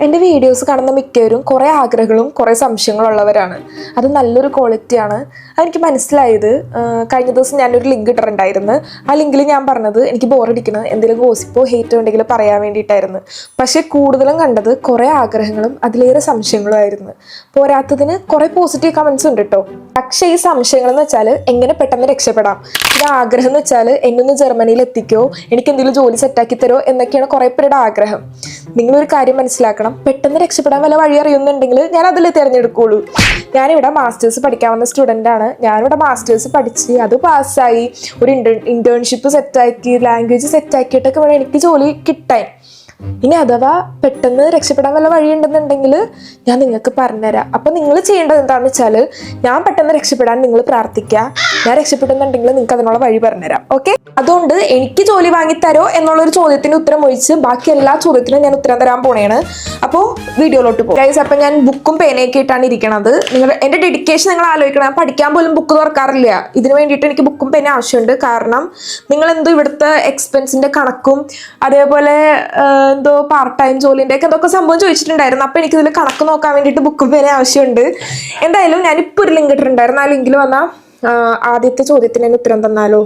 എൻ്റെ വീഡിയോസ് കാണുന്ന മിക്കവരും കുറേ ആഗ്രഹങ്ങളും കുറേ സംശയങ്ങളുള്ളവരാണ്. അത് നല്ലൊരു ക്വാളിറ്റിയാണ്. അതെനിക്ക് മനസ്സിലായത് കഴിഞ്ഞ ദിവസം ഞാനൊരു ലിങ്ക് ഇട്ടിട്ടുണ്ടായിരുന്നു. ആ ലിങ്കിൽ ഞാൻ പറഞ്ഞത് എനിക്ക് ബോറടിക്കണം, എന്തെങ്കിലും ഗോസിപ്പോ ഹേറ്റോ ഉണ്ടെങ്കിൽ പറയാൻ വേണ്ടിയിട്ടായിരുന്നു. പക്ഷേ കൂടുതലും കണ്ടത് കുറേ ആഗ്രഹങ്ങളും അതിലേറെ സംശയങ്ങളും ആയിരുന്നു. പോരാത്തതിന് കുറേ പോസിറ്റീവ് കമൻസ് ഉണ്ട് കേട്ടോ. പക്ഷേ ഈ സംശയങ്ങളെന്ന് വെച്ചാൽ എങ്ങനെ പെട്ടെന്ന് രക്ഷപ്പെടാം, ഇത് ആഗ്രഹം എന്ന് വെച്ചാൽ എന്നൊന്ന് ജർമ്മനിയിൽ എത്തിക്കോ, എനിക്ക് എന്തെങ്കിലും ജോലി സെറ്റാക്കി തരോ എന്നൊക്കെയാണ് കുറേ പേരുടെ ആഗ്രഹം. നിങ്ങളൊരു കാര്യം മനസ്സിലാക്കണം, പെട്ടെന്ന് രക്ഷപ്പെടാൻ വല്ല വഴി അറിയുന്നുണ്ടെങ്കിൽ ഞാൻ അതിൽ തിരഞ്ഞെടുക്കുള്ളൂ. ഞാനിവിടെ മാസ്റ്റേഴ്സ് പഠിക്കാൻ വന്ന സ്റ്റുഡൻ്റാണ്. ഞാനിവിടെ മാസ്റ്റേഴ്സ് പഠിച്ച് അത് പാസ്സായി ഒരു ഇന്റേൺഷിപ്പ് സെറ്റാക്കി ലാംഗ്വേജ് സെറ്റാക്കിയിട്ടൊക്കെ വേണം എനിക്ക് ജോലി കിട്ടാൻ. ഇനി അഥവാ പെട്ടെന്ന് രക്ഷപ്പെടാൻ വല്ല വഴിയുണ്ടെന്നുണ്ടെങ്കിൽ ഞാൻ നിങ്ങൾക്ക് പറഞ്ഞുതരാം. അപ്പം നിങ്ങൾ ചെയ്യേണ്ടത് എന്താണെന്ന് വെച്ചാൽ, ഞാൻ പെട്ടെന്ന് രക്ഷപ്പെടാൻ നിങ്ങൾ പ്രാർത്ഥിക്കുക, ഞാൻ രക്ഷപ്പെടുന്നുണ്ടെങ്കിൽ നിങ്ങൾക്ക് അതിനുള്ള വഴി പറഞ്ഞുതരാം. ഓക്കെ, അതുകൊണ്ട് എനിക്ക് ജോലി വാങ്ങിത്തരോ എന്നുള്ളൊരു ചോദ്യത്തിന് ഉത്തരം ഒഴിച്ച് ബാക്കി എല്ലാ ചോദ്യത്തിനും ഞാൻ ഉത്തരം തരാൻ പോണേണ്. അപ്പോൾ വീഡിയോയിലോട്ട് പോകും ഗൈസ്. അപ്പം ഞാൻ ബുക്കും പേനയൊക്കെ ഇട്ടാണ് ഇരിക്കണത്. എൻ്റെ ഡെഡിക്കേഷൻ നിങ്ങൾ ആലോചിക്കണം. ഞാൻ പഠിക്കാൻ പോലും ബുക്ക് തുറക്കാറില്ല. ഇതിന് വേണ്ടിയിട്ട് എനിക്ക് ബുക്കും പേന ആവശ്യമുണ്ട്. കാരണം നിങ്ങൾ എന്തോ ഇവിടുത്തെ എക്സ്പെൻസിൻ്റെ കണക്കും അതേപോലെ എന്തോ പാർട്ട് ടൈം ജോലിൻ്റെ ഒക്കെ എന്തൊക്കെ സംഭവം ചോദിച്ചിട്ടുണ്ടായിരുന്നു. അപ്പോൾ എനിക്കിതിൽ കണക്ക് നോക്കാൻ വേണ്ടിയിട്ട് ബുക്കും പേന ആവശ്യമുണ്ട്. എന്തായാലും ഞാനിപ്പോൾ ഒരു ലിങ്ക് ഇട്ടിട്ടുണ്ടായിരുന്നു. ആ ലിങ്കിൽ വന്ന ആദ്യത്തെ ചോദ്യത്തിന് തന്നെ ഉത്തരം തന്നാലോ?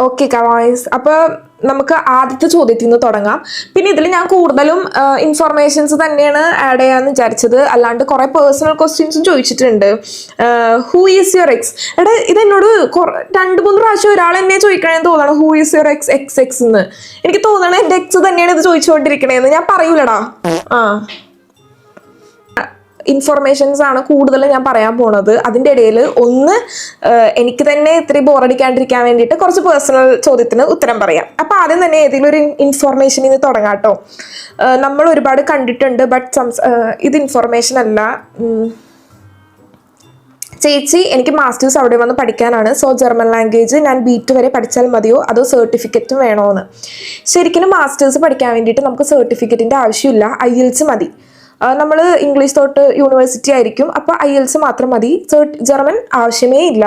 ഓക്കെ ഗൈസ്, അപ്പോൾ നമുക്ക് ആദ്യത്തെ ചോദ്യത്തിൽ നിന്ന് തുടങ്ങാം. പിന്നെ ഇതിൽ ഞാൻ കൂടുതലും ഇൻഫർമേഷൻസ് തന്നെയാണ് ആഡ് ചെയ്യാമെന്ന് വിചാരിച്ചത്. അല്ലാണ്ട് കുറേ പേഴ്സണൽ ക്വസ്റ്റ്യൻസും ചോദിച്ചിട്ടുണ്ട്. Who is your X? എടാ, ഇതെന്നോട് 2-3 പ്രാവശ്യം ഒരാൾ എന്നെ ചോദിക്കണമെന്ന് തോന്നണം. Who is your X X എന്ന്. എനിക്ക് തോന്നണം എൻ്റെ എക്സ് തന്നെയാണ് ഇത് ചോദിച്ചുകൊണ്ടിരിക്കണേന്ന്. ഞാൻ പറയൂലടാ. ഇൻഫർമേഷൻസ് ആണ് കൂടുതൽ ഞാൻ പറയാൻ പോണത്. അതിൻ്റെ ഇടയിൽ ഒന്ന് എനിക്ക് തന്നെ ഇത്തിരി ബോറടിക്കാണ്ടിരിക്കാൻ വേണ്ടിയിട്ട് കുറച്ച് പേഴ്സണൽ ചോദ്യത്തിന് ഉത്തരം പറയാം. അപ്പം ആദ്യം തന്നെ ഏതെങ്കിലും ഒരു ഇൻഫർമേഷൻ ഇത് തുടങ്ങാം കേട്ടോ. നമ്മൾ ഒരുപാട് കണ്ടിട്ടുണ്ട്, ബട്ട് ഇത് ഇൻഫർമേഷൻ അല്ല. ചേച്ചി, എനിക്ക് മാസ്റ്റേഴ്സ് അവിടെ വന്ന് പഠിക്കാനാണ്. സോ ജർമ്മൻ ലാംഗ്വേജ് ഞാൻ B2 വരെ പഠിച്ചാൽ മതിയോ അതോ സർട്ടിഫിക്കറ്റും വേണോന്ന്? ശരിക്കും മാസ്റ്റേഴ്സ് പഠിക്കാൻ വേണ്ടിയിട്ട് നമുക്ക് സർട്ടിഫിക്കറ്റിൻ്റെ ആവശ്യമില്ല, IELTS മതി. നമ്മൾ ഇംഗ്ലീഷ് തൊട്ട് യൂണിവേഴ്സിറ്റി ആയിരിക്കും, അപ്പോൾ IELTS മാത്രം മതി. ജർമ്മൻ ആവശ്യമേ ഇല്ല.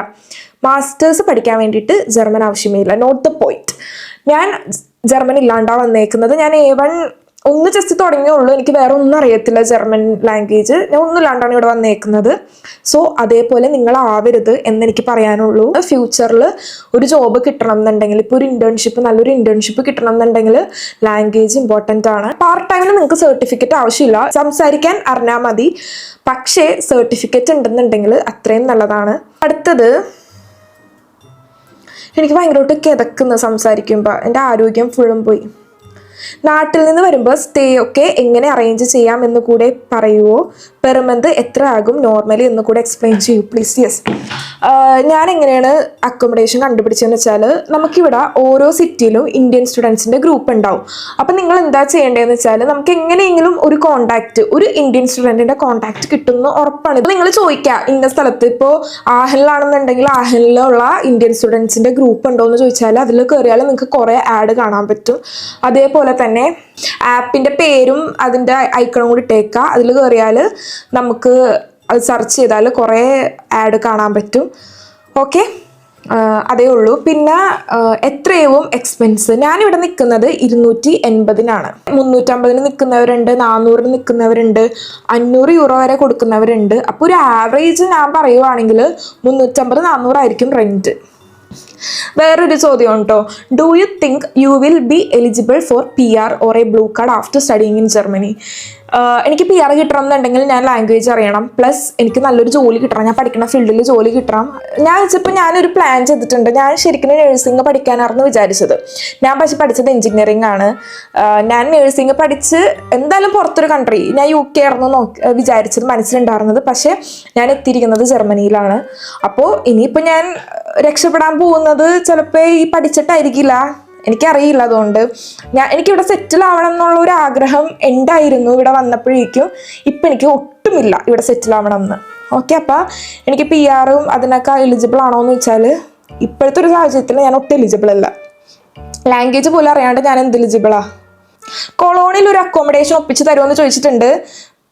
മാസ്റ്റേഴ്സ് പഠിക്കാൻ വേണ്ടിയിട്ട് ജർമ്മൻ ആവശ്യമേ ഇല്ല. Not the point. ഞാൻ ജർമ്മൻ ഇല്ലാണ്ടാണ് വന്നേക്കുന്നത്. ഞാൻ A1 ഒന്ന് ജസ്റ്റ് തുടങ്ങിയുള്ളൂ. എനിക്ക് വേറെ ഒന്നും അറിയത്തില്ല ജർമ്മൻ ലാംഗ്വേജ്. ഞാൻ ഒന്നും ഇല്ലാണ്ടാണ് ഇവിടെ വന്നേക്കുന്നത്. സോ അതേപോലെ നിങ്ങളാവരുത് എന്നെനിക്ക് പറയാനുള്ളൂ. ഫ്യൂച്ചറിൽ ഒരു ജോബ് കിട്ടണം എന്നുണ്ടെങ്കിൽ, ഇപ്പോൾ ഒരു നല്ലൊരു ഇന്റേൺഷിപ്പ് കിട്ടണം എന്നുണ്ടെങ്കിൽ ലാംഗ്വേജ് ഇമ്പോർട്ടൻ്റ് ആണ്. പാർട്ട് ടൈമിന് നിങ്ങൾക്ക് സർട്ടിഫിക്കറ്റ് ആവശ്യമില്ല, സംസാരിക്കാൻ അറിഞ്ഞാൽ മതി. പക്ഷേ സർട്ടിഫിക്കറ്റ് ഉണ്ടെന്നുണ്ടെങ്കിൽ അത്രയും നല്ലതാണ്. അടുത്തത്, എനിക്ക് ഭയങ്കരമായിട്ട് കിതക്കുന്ന സംസാരിക്കുമ്പോൾ. എൻ്റെ ആരോഗ്യം ഫുള്ളും പോയി. നാട്ടിൽ നിന്ന് വരുമ്പോൾ സ്റ്റേ ഒക്കെ എങ്ങനെ അറേഞ്ച് ചെയ്യാം എന്ന് കൂടെ പറയുമോ? പെർ മന്ത് എത്ര ആകും നോർമലി എന്ന് കൂടെ എക്സ്പ്ലെയിൻ ചെയ്യൂ പ്ലീസ്. യെസ്, ഞാൻ എങ്ങനെയാണ് അക്കോമഡേഷൻ കണ്ടുപിടിച്ചതെന്ന് വെച്ചാൽ, നമുക്കിവിടെ ഓരോ സിറ്റിയിലും ഇന്ത്യൻ സ്റ്റുഡൻസിൻ്റെ ഗ്രൂപ്പ് ഉണ്ടാവും. അപ്പം നിങ്ങൾ എന്താ ചെയ്യേണ്ടതെന്ന് വെച്ചാൽ, നമുക്ക് എങ്ങനെയെങ്കിലും ഒരു ഇന്ത്യൻ സ്റ്റുഡൻറ്റിൻ്റെ കോൺടാക്റ്റ് കിട്ടുമെന്ന് ഉറപ്പാണ്. ഇപ്പോൾ നിങ്ങൾ ചോദിക്കുക ഇന്ന സ്ഥലത്ത്, ഇപ്പോൾ ആഹലിലാണെന്നുണ്ടെങ്കിൽ ആഹലിലുള്ള ഇന്ത്യൻ സ്റ്റുഡൻസിൻ്റെ ഗ്രൂപ്പ് ഉണ്ടോ എന്ന് ചോദിച്ചാൽ അതിൽ കയറിയാൽ നിങ്ങൾക്ക് കുറേ ആഡ് കാണാൻ പറ്റും. അതേപോലെ തന്നെ ആപ്പിൻ്റെ പേരും അതിൻ്റെ ഐക്കണും കൂടി ഇട്ടേക്കുക. അതിൽ കയറിയാൽ നമുക്ക് അത് സെർച്ച് ചെയ്താൽ കുറേ ആഡ് കാണാൻ പറ്റും. ഓക്കെ, അതേ ഉള്ളൂ. പിന്നെ എത്രയാവും എക്സ്പെൻസ്? ഞാനിവിടെ നിൽക്കുന്നത് 280-നാണ്. 350-ന് നിൽക്കുന്നവരുണ്ട്, 400-ന് നിൽക്കുന്നവരുണ്ട്, 500 യൂറോ വരെ കൊടുക്കുന്നവരുണ്ട്. അപ്പോൾ ഒരു ആവറേജ് ഞാൻ പറയുവാണെങ്കിൽ 350-400 ആയിരിക്കും റെൻറ്റ്. വേറൊരു ചോദ്യം ഉണ്ടോ. Do you think you will be eligible for PR or A blue card after studying in Germany? എനിക്ക് PR കിട്ടണം എന്നുണ്ടെങ്കിൽ ഞാൻ ലാംഗ്വേജ് അറിയണം, പ്ലസ് എനിക്ക് നല്ലൊരു ജോലി കിട്ടണം, ഞാൻ പഠിക്കുന്ന ഫീൽഡിൽ ജോലി കിട്ടണം. ഞാനൊരു പ്ലാൻ ചെയ്തിട്ടുണ്ട്. ഞാൻ ശരിക്കും നഴ്സിംഗ് പഠിക്കാനായിരുന്നു വിചാരിച്ചത്. ഞാൻ പക്ഷെ പഠിച്ചത് എഞ്ചിനീയറിംഗ് ആണ്. ഞാൻ നഴ്സിംഗ് പഠിച്ച് എന്തായാലും പുറത്തൊരു കൺട്രി, ഞാൻ UK ആയിരുന്നു വിചാരിച്ചത് മനസ്സിലുണ്ടായിരുന്നത്. പക്ഷേ ഞാൻ എത്തിയിരിക്കുന്നത് ജർമ്മനിയിലാണ്. അപ്പോൾ ഇനിയിപ്പോൾ ഞാൻ രക്ഷപ്പെടാൻ പോകുന്നത് ചിലപ്പോൾ ഈ പഠിച്ചിട്ടായിരിക്കില്ല, എനിക്കറിയില്ല. അതുകൊണ്ട് എനിക്കിവിടെ സെറ്റിൽ ആവണം എന്നുള്ള ഒരു ആഗ്രഹം ഉണ്ടായിരുന്നു ഇവിടെ വന്നപ്പോഴേക്കും. ഇപ്പം എനിക്ക് ഒട്ടുമില്ല ഇവിടെ സെറ്റിൽ ആവണം എന്ന്. ഓക്കെ, അപ്പോൾ എനിക്ക് PR-ഉം അതിനൊക്കെ എലിജിബിൾ ആണോ എന്ന് വെച്ചാൽ ഇപ്പോഴത്തെ ഒരു സാഹചര്യത്തിൽ ഞാൻ ഒട്ടും എലിജിബിൾ അല്ല. ലാംഗ്വേജ് പോലും അറിയാണ്ട് ഞാൻ എന്ത് എലിജിബിളാ? കൊളോണിയിൽ ഒരു അക്കോമഡേഷൻ ഒപ്പിച്ച് തരുമെന്ന് ചോദിച്ചിട്ടുണ്ട്.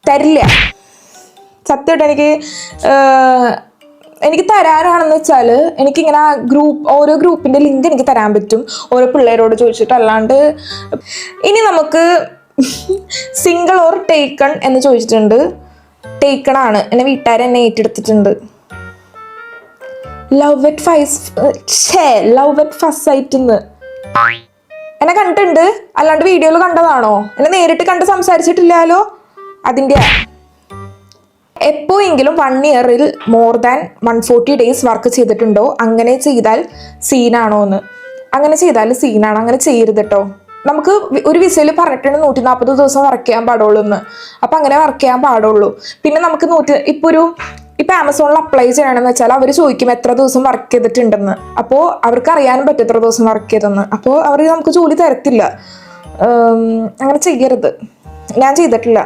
തരില്ല. സത്യമായിട്ട് എനിക്ക് തരാനാണെന്ന് വെച്ചാൽ എനിക്കിങ്ങനെ ഓരോ ഗ്രൂപ്പിൻ്റെ ലിങ്ക് എനിക്ക് തരാൻ പറ്റും ഓരോ പിള്ളേരോട് ചോദിച്ചിട്ട്. അല്ലാണ്ട് ഇനി നമുക്ക് സിംഗിൾ ഓർ ടേക്കൺ എന്ന് ചോദിച്ചിട്ടുണ്ട്. ടേക്കൺ ആണ്, എന്നെ വീട്ടുകാരെന്നെ ഏറ്റെടുത്തിട്ടുണ്ട്. ലവ് അറ്റ് ഫസ്റ്റ് സൈറ്റ് എന്നെ കണ്ടിട്ടുണ്ട്, അല്ലാണ്ട് വീഡിയോയിൽ കണ്ടതാണോ? എന്നെ നേരിട്ട് കണ്ട് സംസാരിച്ചിട്ടില്ലാലോ. അതിൻ്റെ എപ്പോഴെങ്കിലും 1 ഇയറിൽ മോർ ദാൻ 140 ഡേയ്സ് വർക്ക് ചെയ്തിട്ടുണ്ടോ? അങ്ങനെ ചെയ്താൽ സീനാണോ എന്ന്. അങ്ങനെ ചെയ്താൽ സീനാണ്, അങ്ങനെ ചെയ്യരുത് കേട്ടോ. നമുക്ക് ഒരു വിസയിൽ പറഞ്ഞിട്ടുണ്ട് 140 ദിവസം വർക്ക് ചെയ്യാൻ പാടുള്ളൂ എന്ന്. അപ്പം അങ്ങനെ വർക്ക് ചെയ്യാൻ പാടുള്ളൂ. പിന്നെ നമുക്ക് ഇപ്പം ആമസോണിൽ അപ്ലൈ ചെയ്യണമെന്ന് വെച്ചാൽ അവർ ചോദിക്കും എത്ര ദിവസം വർക്ക് ചെയ്തിട്ടുണ്ടെന്ന്. അപ്പോൾ അവർക്ക് അറിയാനും പറ്റും എത്ര ദിവസം വർക്ക് ചെയ്തെന്ന്. അപ്പോൾ അവർ നമുക്ക് ജോലി തരത്തില്ല. അങ്ങനെ ചെയ്യരുത്, ഞാൻ ചെയ്തിട്ടില്ല.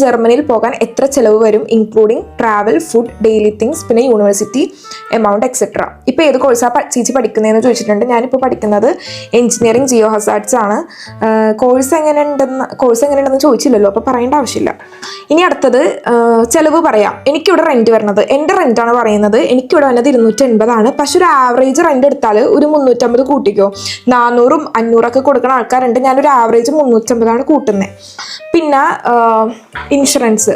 ജർമ്മനിയിൽ പോകാൻ എത്ര ചിലവ് വരും, including travel, food, daily things, പിന്നെ യൂണിവേഴ്സിറ്റി എമൗണ്ട് എക്സെട്ര. ഇപ്പോൾ ഏത് കോഴ്സാണ് ചേച്ചി പഠിക്കുന്നതെന്ന് ചോദിച്ചിട്ടുണ്ട്. ഞാനിപ്പോൾ പഠിക്കുന്നത് എഞ്ചിനീയറിംഗ് ജിയോ ഹസാർഡ്സ് ആണ്. കോഴ്സ് എങ്ങനെയുണ്ടെന്ന് ചോദിച്ചില്ലല്ലോ, അപ്പോൾ പറയേണ്ട ആവശ്യമില്ല. ഇനി അടുത്തത് ചിലവ് പറയാം. എനിക്കിവിടെ റെൻറ്റ് വരുന്നത്, എൻ്റെ റെൻറ്റാണ് പറയുന്നത്. എനിക്കിവിടെ വന്നത് 280 പക്ഷെ ഒരു ആവറേജ് റെൻറ്റ് എടുത്താൽ ഒരു 350 കൂട്ടിക്കോ. 400ഉം 500ഒക്കെ കൊടുക്കുന്ന ആൾക്കാരുണ്ട്. ഞാനൊരു ആവറേജ് 350 കൂട്ടുന്നത്. പിന്നെ ഇൻഷുറൻസ്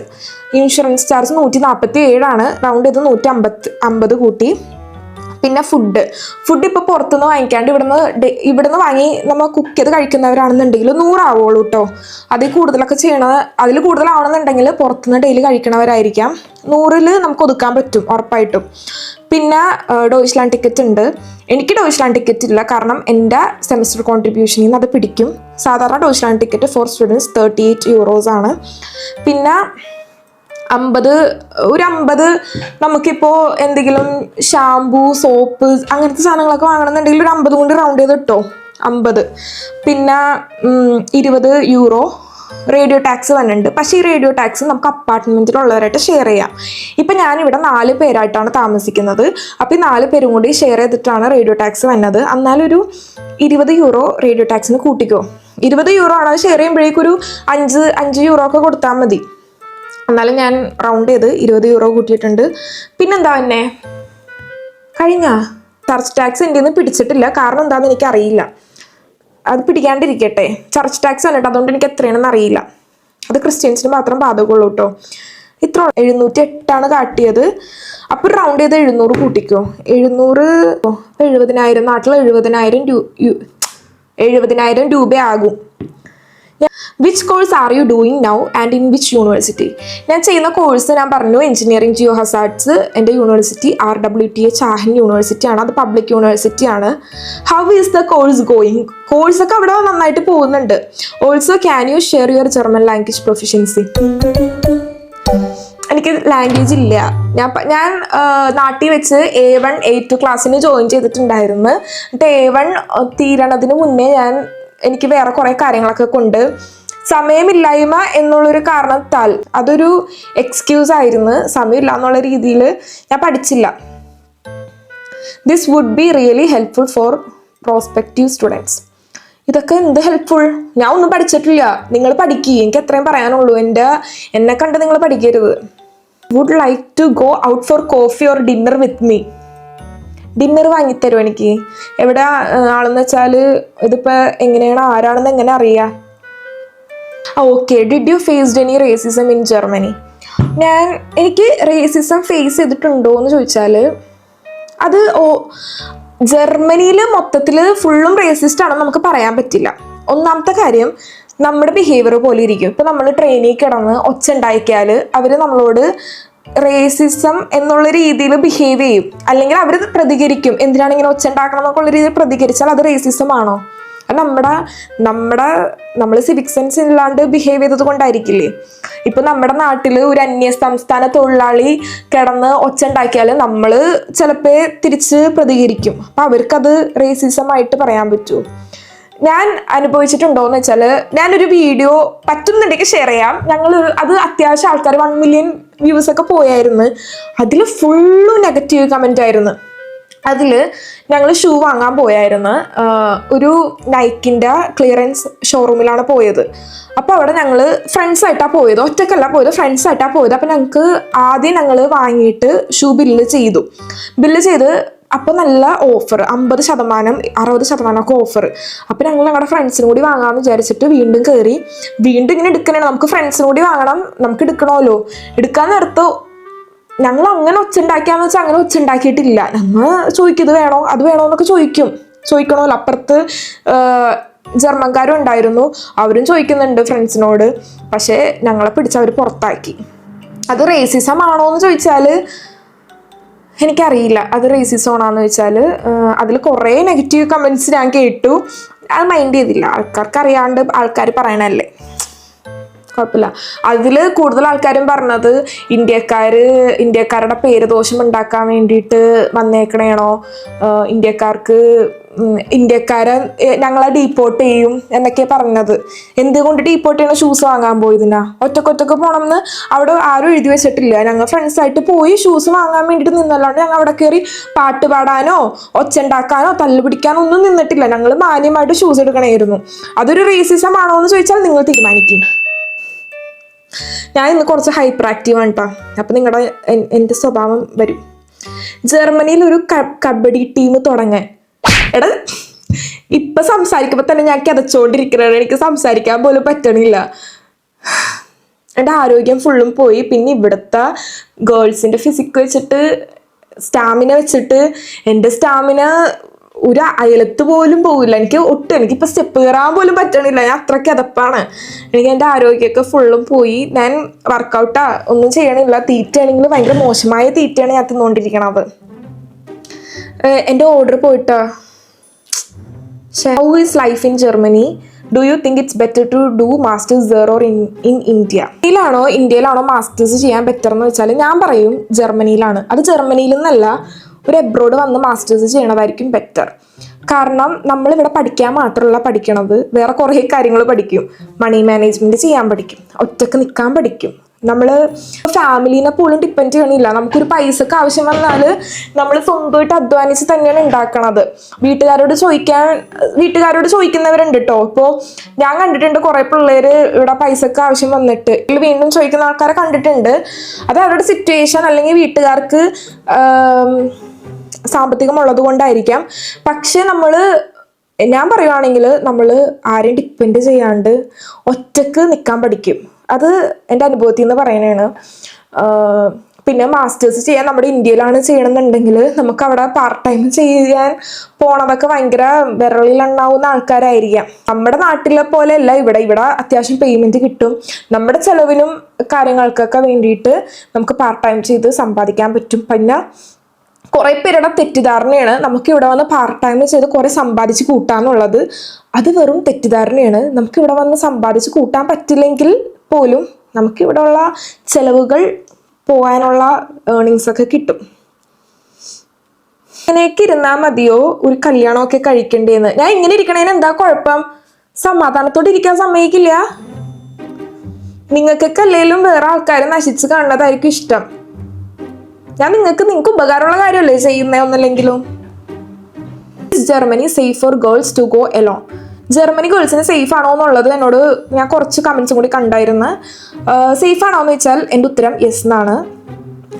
ചാർജ് 147, റൗണ്ട് ചെയ്ത് 150 കൂട്ടി. പിന്നെ ഫുഡ് ഇപ്പോൾ പുറത്തുനിന്ന് വാങ്ങിക്കാണ്ട് ഇവിടുന്ന് വാങ്ങി നമ്മൾ കുക്ക് ചെയ്ത് കഴിക്കുന്നവരാണെന്നുണ്ടെങ്കിൽ 100 ആവുള്ളൂ കേട്ടോ. അതിൽ കൂടുതലാവണമെന്നുണ്ടെങ്കിൽ പുറത്തുനിന്ന് ഡെയിലി കഴിക്കണവരായിരിക്കാം. 100ൽ നമുക്ക് ഒതുക്കാൻ പറ്റും ഉറപ്പായിട്ടും. പിന്നെ ഡോയ്ച്ച്ലാൻഡ് ടിക്കറ്റ് ഉണ്ട്. എനിക്ക് ഡോയ്ച്ച്ലാൻഡ് ടിക്കറ്റ് ഇല്ല, കാരണം എൻ്റെ സെമിസ്റ്റർ കോൺട്രിബ്യൂഷനിൽ നിന്ന് അത് പിടിക്കും. സാധാരണ Deutschland ticket for students 38 euros ആണ്. പിന്നെ 50 നമുക്കിപ്പോൾ എന്തെങ്കിലും ഷാംപൂ, സോപ്പ് അങ്ങനത്തെ സാധനങ്ങളൊക്കെ വാങ്ങണമെന്നുണ്ടെങ്കിൽ ഒരു 50 കൊണ്ട് റൗണ്ട് ചെയ്ത് കിട്ടോ 50. പിന്നെ 20 euro റേഡിയോ ടാക്സ് വന്നിട്ടുണ്ട്. പക്ഷേ ഈ റേഡിയോ ടാക്സ് നമുക്ക് അപ്പാർട്ട്മെൻറ്റിലുള്ളവരായിട്ട് ഷെയർ ചെയ്യാം. ഇപ്പം ഞാനിവിടെ 4 പേരായിട്ടാണ് താമസിക്കുന്നത്. അപ്പോൾ ഈ 4 പേരും കൂടി ഷെയർ ചെയ്തിട്ടാണ് റേഡിയോ ടാക്സ് വന്നത്. എന്നാലൊരു 20 euro റേഡിയോ ടാക്സിന് കൂട്ടിക്കോ. 20 euro ആണ്. അത് ഷെയർ ചെയ്യുമ്പോഴേക്കൊരു 5 euro ഒക്കെ കൊടുത്താൽ മതി. എന്നാലും ഞാൻ റൗണ്ട് ചെയ്ത് 20 euro കൂട്ടിയിട്ടുണ്ട്. പിന്നെന്താ തന്നെ കഴിഞ്ഞ ചർച്ച് ടാക്സ് എൻ്റെ നിന്ന് പിടിച്ചിട്ടില്ല. കാരണം എന്താണെന്ന് എനിക്കറിയില്ല. അത് പിടിക്കാണ്ടിരിക്കട്ടെ. ചർച്ച് ടാക്സ് ആണ് കേട്ടോ, അതുകൊണ്ട് എനിക്ക് എത്രയാണെന്ന് അറിയില്ല. അത് ക്രിസ്ത്യൻസിന് മാത്രം ബാധകമുള്ളൂ കേട്ടോ. ഇത്ര 708 കാട്ടിയത്. അപ്പോൾ റൗണ്ട് ചെയ്ത് 700 കൂട്ടിക്കോ. 70,000 നാട്ടിൽ 70,000 രൂപയാകും. Which course are you doing now and in which university? ഞാൻ ചെയ്യുന്ന കോഴ്സ് ഞാൻ പറഞ്ഞു എഞ്ചിനീയറിംഗ് ജിയോ ഹസാർഡ്സ്. എൻ്റെ യൂണിവേഴ്സിറ്റി RWTH ആഹൻ യൂണിവേഴ്സിറ്റി ആണ്. അത് പബ്ലിക് യൂണിവേഴ്സിറ്റി ആണ്. How is the course going? കോഴ്സൊക്കെ അവിടെ നന്നായിട്ട് പോകുന്നുണ്ട്. Also can you share your German language proficiency? എനിക്ക് ലാംഗ്വേജ് ഇല്ല. ഞാൻ നാട്ടിൽ വെച്ച് A1 A2 ക്ലാസ്സിന് ജോയിൻ ചെയ്തിട്ടുണ്ടായിരുന്നു. എന്നിട്ട് A1 തീരണതിന് മുന്നേ എനിക്ക് വേറെ കുറേ കാര്യങ്ങളൊക്കെ കൊണ്ട് സമയമില്ലായ്മ എന്നുള്ളൊരു കാരണത്താൽ അതൊരു എക്സ്ക്യൂസ് ആയിരുന്നു. സമയമില്ല എന്നുള്ള രീതിയിൽ ഞാൻ പഠിച്ചില്ല. This would be really helpful for prospective students. ഇതൊക്കെ എന്ത് ഹെൽപ്ഫുൾ? ഞാൻ ഒന്നും പഠിച്ചിട്ടില്ല. നിങ്ങൾ പഠിക്കുക, എനിക്ക് എത്രയും പറയാനുള്ളൂ. എന്നെ കണ്ട് നിങ്ങൾ പഠിക്കരുത്. Would like to go out for coffee or dinner with me? Dinner വാങ്ങിത്തരുമോ എനിക്ക്? എവിടെ ആളെന്ന് വെച്ചാൽ ഇതിപ്പോൾ എങ്ങനെയാണ്, ആരാണെന്ന് എങ്ങനെ അറിയാം? Okay. Did you faced any racism in Germany? എനിക്ക് റേസിസം ഫേസ് ചെയ്തിട്ടുണ്ടോ എന്ന് ചോദിച്ചാൽ അത് ജർമ്മനിയിൽ മൊത്തത്തിൽ ഫുള്ളും റേസിസ്റ്റ് ആണെന്ന് നമുക്ക് പറയാൻ പറ്റില്ല. ഒന്നാമത്തെ കാര്യം, നമ്മുടെ ബിഹേവിയർ പോലെ ഇരിക്കും. ഇപ്പം നമ്മൾ ട്രെയിനിൽ കിടന്ന് ഒച്ച ഉണ്ടാക്കിയാൽ അവർ നമ്മളോട് റേസിസം എന്നുള്ള രീതിയിൽ ബിഹേവ് ചെയ്യും. അല്ലെങ്കിൽ അവർ പ്രതികരിക്കും. എന്തിനാണ് ഇങ്ങനെ ഒച്ച ഉണ്ടാക്കണം എന്നൊക്കെയുള്ള രീതിയിൽ പ്രതികരിച്ചാൽ അത് റേസിസം ആണോ? നമ്മൾ സിവിക് സെൻസ് ഇല്ലാണ്ട് ബിഹേവ് ചെയ്തത് കൊണ്ടായിരിക്കില്ലേ? ഇപ്പം നമ്മുടെ നാട്ടിൽ ഒരു അന്യ സംസ്ഥാന തൊഴിലാളി കിടന്ന് ഒച്ച ഉണ്ടാക്കിയാൽ നമ്മൾ ചിലപ്പോൾ തിരിച്ച് പ്രതികരിക്കും. അപ്പം അവർക്കത് റേസിസം ആയിട്ട് പറയാൻ പറ്റുമോ? ഞാൻ അനുഭവിച്ചിട്ടുണ്ടോയെന്ന് വെച്ചാൽ, ഞാനൊരു വീഡിയോ പറ്റുന്നുണ്ടെങ്കിൽ ഷെയർ ചെയ്യാം. അത് അത്യാവശ്യം ആൾക്കാർ 1 million വ്യൂസ് ഒക്കെ പോയായിരുന്നു. അതിൽ ഫുള്ളും നെഗറ്റീവ് കമൻ്റ് ആയിരുന്നു. അതിൽ ഞങ്ങൾ ഷൂ വാങ്ങാൻ പോയായിരുന്നു. ഒരു നൈക്കിൻ്റെ ക്ലിയറൻസ് ഷോറൂമിലാണ് പോയത്. അപ്പോൾ അവിടെ ഞങ്ങൾ ഫ്രണ്ട്സായിട്ടാണ് പോയത്, ഒറ്റക്കല്ല പോയത്, ഫ്രണ്ട്സായിട്ടാണ് പോയത്. അപ്പോൾ ഞങ്ങൾ വാങ്ങിയിട്ട് ഷൂ ബില്ല് ചെയ്ത് അപ്പോൾ നല്ല ഓഫർ 50%, 60% ഒക്കെ ഓഫർ. അപ്പോൾ ഞങ്ങൾ ഞങ്ങളുടെ ഫ്രണ്ട്സിനും കൂടി വാങ്ങാമെന്ന് വിചാരിച്ചിട്ട് വീണ്ടും കയറി. വീണ്ടും ഇങ്ങനെ എടുക്കണേണ്, നമുക്ക് ഫ്രണ്ട്സിനും കൂടി വാങ്ങണം, നമുക്ക് എടുക്കണമല്ലോ. എടുക്കാൻ നേരത്ത് ഞങ്ങൾ അങ്ങനെ ഒച്ചുണ്ടാക്കിയാന്ന് വെച്ചാൽ അങ്ങനെ ഒച്ചുണ്ടാക്കിയിട്ടില്ല. ഞങ്ങൾ ചോദിക്കും ഇത് വേണോ അത് വേണോ എന്നൊക്കെ ചോദിക്കണമല്ലോ. അപ്പുറത്ത് ജർമ്മൻകാരും ഉണ്ടായിരുന്നു, അവരും ചോദിക്കുന്നുണ്ട് ഫ്രണ്ട്സിനോട്. പക്ഷേ ഞങ്ങളെ പിടിച്ചവർ പുറത്താക്കി. അത് റേസിസം ആണോ എന്ന് ചോദിച്ചാൽ എനിക്കറിയില്ല. അത് റേസിസം ആണോന്ന് ചോദിച്ചാൽ അതിൽ കുറേ നെഗറ്റീവ് കമൻറ്റ്സ് ഞാൻ കേട്ടു. അത് മൈൻഡ് ചെയ്തില്ല. ആൾക്കാർക്ക് അറിയാണ്ട് ആൾക്കാർ പറയണല്ലേ, കുഴപ്പമില്ല. അതിൽ കൂടുതൽ ആൾക്കാരും പറഞ്ഞത് ഇന്ത്യക്കാരുടെ പേര് ദോഷം ഉണ്ടാക്കാൻ വേണ്ടിയിട്ട് വന്നേക്കണേണോ, ഇന്ത്യക്കാരെ ഞങ്ങളെ ഡീപ്പോർട്ട് ചെയ്യും എന്നൊക്കെ പറഞ്ഞത്. എന്തുകൊണ്ട് ഡീപ്പോർട്ട് ചെയ്യണ ഷൂസ് വാങ്ങാൻ പോയതിനാ? ഒറ്റക്കൊറ്റക്ക് പോകണമെന്ന് അവിടെ ആരും എഴുതി വെച്ചിട്ടില്ല. ഞങ്ങൾ ഫ്രണ്ട്സായിട്ട് പോയി ഷൂസ് വാങ്ങാൻ വേണ്ടിയിട്ട് നിന്നല്ലാണ്ട് ഞങ്ങൾ അവിടെ കയറി പാട്ട് പാടാനോ ഒച്ചുണ്ടാക്കാനോ തല്ല് പിടിക്കാനോ ഒന്നും നിന്നിട്ടില്ല. ഞങ്ങൾ മാന്യമായിട്ട് ഷൂസ് എടുക്കണമായിരുന്നു. അതൊരു റേസിസം ആണോ എന്ന് ചോദിച്ചാൽ നിങ്ങൾ തീരുമാനിക്കും. ഞാൻ ഇന്ന് കുറച്ച് ഹൈപ്പർ ആക്റ്റീവ് ആണ് കേട്ടോ. അപ്പം എൻ്റെ സ്വഭാവം വരും. ജർമ്മനിയിൽ ഒരു കബഡി ടീം തുടങ്ങാൻ, എടാ ഇപ്പം സംസാരിക്കുമ്പോൾ തന്നെ ഞാൻ കിതച്ചുകൊണ്ടിരിക്കുന്നത്, എനിക്ക് സംസാരിക്കാൻ പോലും പറ്റണില്ല. എൻ്റെ ആരോഗ്യം ഫുള്ളും പോയി. പിന്നെ ഇവിടുത്തെ ഗേൾസിൻ്റെ ഫിസിക്ക് വെച്ചിട്ട് സ്റ്റാമിന വെച്ചിട്ട് എൻ്റെ സ്റ്റാമിന ഒരു അയലത്ത് പോലും പോകില്ല. എനിക്കിപ്പോൾ സ്റ്റെപ്പ് കയറാൻ പോലും പറ്റണില്ല. ഞാൻ അത്ര കിതപ്പാണ്. എനിക്ക് എൻ്റെ ആരോഗ്യമൊക്കെ ഫുള്ളും പോയി. ഞാൻ വർക്കൗട്ടാ ഒന്നും ചെയ്യണില്ല. തീറ്റയാണെങ്കിൽ ഭയങ്കര മോശമായ തീറ്റയാണ് ഞാൻ തിന്നുകൊണ്ടിരിക്കണത്. എൻ്റെ ഓർഡർ പോയിട്ടാ. How is life in Germany? Do you think it's better to do masters there or in India? ഇന്ത്യയിലാണോ മാസ്റ്റേഴ്സ് ചെയ്യാൻ ബെറ്റർ എന്ന് വെച്ചാൽ ഞാൻ പറയും ജർമ്മനിയിലാണ്. അത് ജർമ്മനിയിൽ നിന്നല്ല, ഒരു എബ്രോഡ് വന്ന് മാസ്റ്റേഴ്സ് ചെയ്യണതായിരിക്കും ബെറ്റർ. കാരണം നമ്മളിവിടെ പഠിക്കാൻ മാത്രമല്ല പഠിക്കണത്, വേറെ കുറേ കാര്യങ്ങൾ പഠിക്കും. മണി മാനേജ്മെൻറ്റ് ചെയ്യാൻ പഠിക്കും, ഒറ്റക്ക് നിൽക്കാൻ പഠിക്കും. നമ്മൾ ഫാമിലീനെ പോലും ഡിപ്പെൻഡ് ചെയ്യണില്ല. നമുക്കൊരു പൈസക്ക് ആവശ്യം വന്നാൽ നമ്മൾ സ്വന്തമായിട്ട് അധ്വാനിച്ച് തന്നെയാണ് ഉണ്ടാക്കണത്. വീട്ടുകാരോട് ചോദിക്കുന്നവരുണ്ട് കേട്ടോ. ഇപ്പോൾ ഞാൻ കണ്ടിട്ടുണ്ട് കുറേ പിള്ളേർ ഇവിടെ പൈസക്ക് ആവശ്യം വന്നിട്ട് വീണ്ടും ചോദിക്കുന്ന ആൾക്കാരെ കണ്ടിട്ടുണ്ട്. അത് അവരുടെ സിറ്റുവേഷൻ അല്ലെങ്കിൽ വീട്ടുകാർക്ക് സാമ്പത്തികമുള്ളത് കൊണ്ടായിരിക്കാം. പക്ഷെ ഞാൻ പറയുവാണെങ്കിൽ നമ്മൾ ആരെയും ഡിപ്പെൻഡ് ചെയ്യാണ്ട് ഒറ്റക്ക് നിൽക്കാൻ പഠിക്കും. അത് എൻ്റെ അനുഭവത്തിൽ നിന്ന് പറയണതാണ്. പിന്നെ മാസ്റ്റേഴ്സ് ചെയ്യാൻ നമ്മുടെ ഇന്ത്യയിലാണ് ചെയ്യണമെന്നുണ്ടെങ്കിൽ നമുക്ക് അവിടെ പാർട്ട് ടൈം ചെയ്യാൻ പോണതൊക്കെ ഭയങ്കര വിരളിലുണ്ടാവുന്ന ആൾക്കാരായിരിക്കാം. നമ്മുടെ നാട്ടിലെ പോലെയല്ല ഇവിടെ അത്യാവശ്യം പേയ്മെൻറ്റ് കിട്ടും. നമ്മുടെ ചെലവിനും കാര്യങ്ങൾക്കൊക്കെ വേണ്ടിയിട്ട് നമുക്ക് പാർട്ട് ടൈം ചെയ്ത് സമ്പാദിക്കാൻ പറ്റും. പിന്നെ കുറേ പേരുടെ തെറ്റിദ്ധാരണയാണ് നമുക്കിവിടെ വന്ന് പാർട്ട് ടൈം ചെയ്ത് കുറേ സമ്പാദിച്ച് കൂട്ടാന്നുള്ളത്. അത് വെറും തെറ്റിദ്ധാരണയാണ്. നമുക്കിവിടെ വന്ന് സമ്പാദിച്ച് കൂട്ടാൻ പറ്റില്ലെങ്കിൽ പോലും നമുക്കിവിടെ ഉള്ള ചിലവുകൾ പോകാനുള്ള ഏർണിങ്സ് ഒക്കെ കിട്ടും. ഇങ്ങനെയൊക്കെ ഇരുന്നാൽ മതിയോ ഒരു കല്യാണമൊക്കെ കഴിക്കേണ്ടതെന്ന്? ഞാൻ ഇങ്ങനെ ഇരിക്കണേന് എന്താ കുഴപ്പം? സമാധാനത്തോടെ ഇരിക്കാൻ സമ്മതിക്കില്ല. നിങ്ങൾക്കൊക്കെ അല്ലെങ്കിലും വേറെ ആൾക്കാരെ നശിച്ച് കാണുന്നതായിരിക്കും ഇഷ്ടം. ഞാൻ നിങ്ങൾക്ക് ഉപകാരമുള്ള കാര്യമല്ലേ ചെയ്യുന്നേ ഒന്നല്ലെങ്കിലും. Germany safe for girls to go alone? Germany ഗേൾസിന് സേഫ് ആണോ എന്നുള്ളത് എന്നോട് ഞാൻ കുറച്ച് കമൻസും കൂടി കണ്ടായിരുന്നു. സേഫ് ആണോ എന്ന് വെച്ചാൽ എൻ്റെ ഉത്തരം യെസ് എന്നാണ്.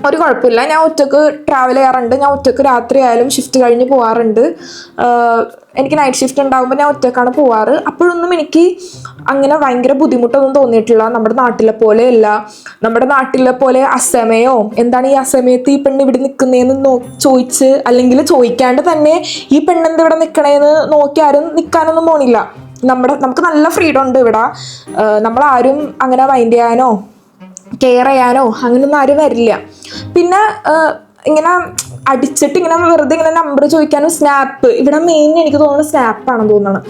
ഒരു കുഴപ്പമില്ല. ഞാൻ ഒറ്റക്ക് ട്രാവൽ ചെയ്യാറുണ്ട്. ഞാൻ ഒറ്റക്ക് രാത്രി ആയാലും ഷിഫ്റ്റ് കഴിഞ്ഞ് പോകാറുണ്ട്. എനിക്ക് നൈറ്റ് ഷിഫ്റ്റ് ഉണ്ടാകുമ്പോൾ ഞാൻ ഒറ്റക്കാണ് പോവാറ്. അപ്പോഴൊന്നും എനിക്ക് അങ്ങനെ ഭയങ്കര ബുദ്ധിമുട്ടൊന്നും തോന്നിയിട്ടില്ല. നമ്മുടെ നാട്ടിലെ പോലെയല്ല. നമ്മുടെ നാട്ടിലെ പോലെ അസമയോ എന്താണ് ഈ അസമയത്ത് ഈ പെണ്ണ് ഇവിടെ നിൽക്കുന്നതെന്ന് ചോദിച്ച് അല്ലെങ്കിൽ ചോദിക്കാണ്ട് തന്നെ ഈ പെണ്ണെന്ത് ഇവിടെ നിൽക്കണേന്ന് നോക്കി ആരും നിൽക്കാനൊന്നും പോണില്ല. നമുക്ക് നല്ല ഫ്രീഡം ഉണ്ട് ഇവിടെ. നമ്മളാരും അങ്ങനെ മൈൻഡ് ചെയ്യാനോ കെയർ ചെയ്യാനോ അങ്ങനെയൊന്നും ആരും വരില്ല. പിന്നെ ഇങ്ങനെ അടിച്ചിട്ട് ഇങ്ങനെ വെറുതെ ഇങ്ങനെ നമ്പർ ചോദിക്കാനും സ്നാപ്പ്, ഇവിടെ മെയിൻ എനിക്ക് തോന്നുന്നത് സ്നാപ്പാണെന്ന് തോന്നുന്നത്.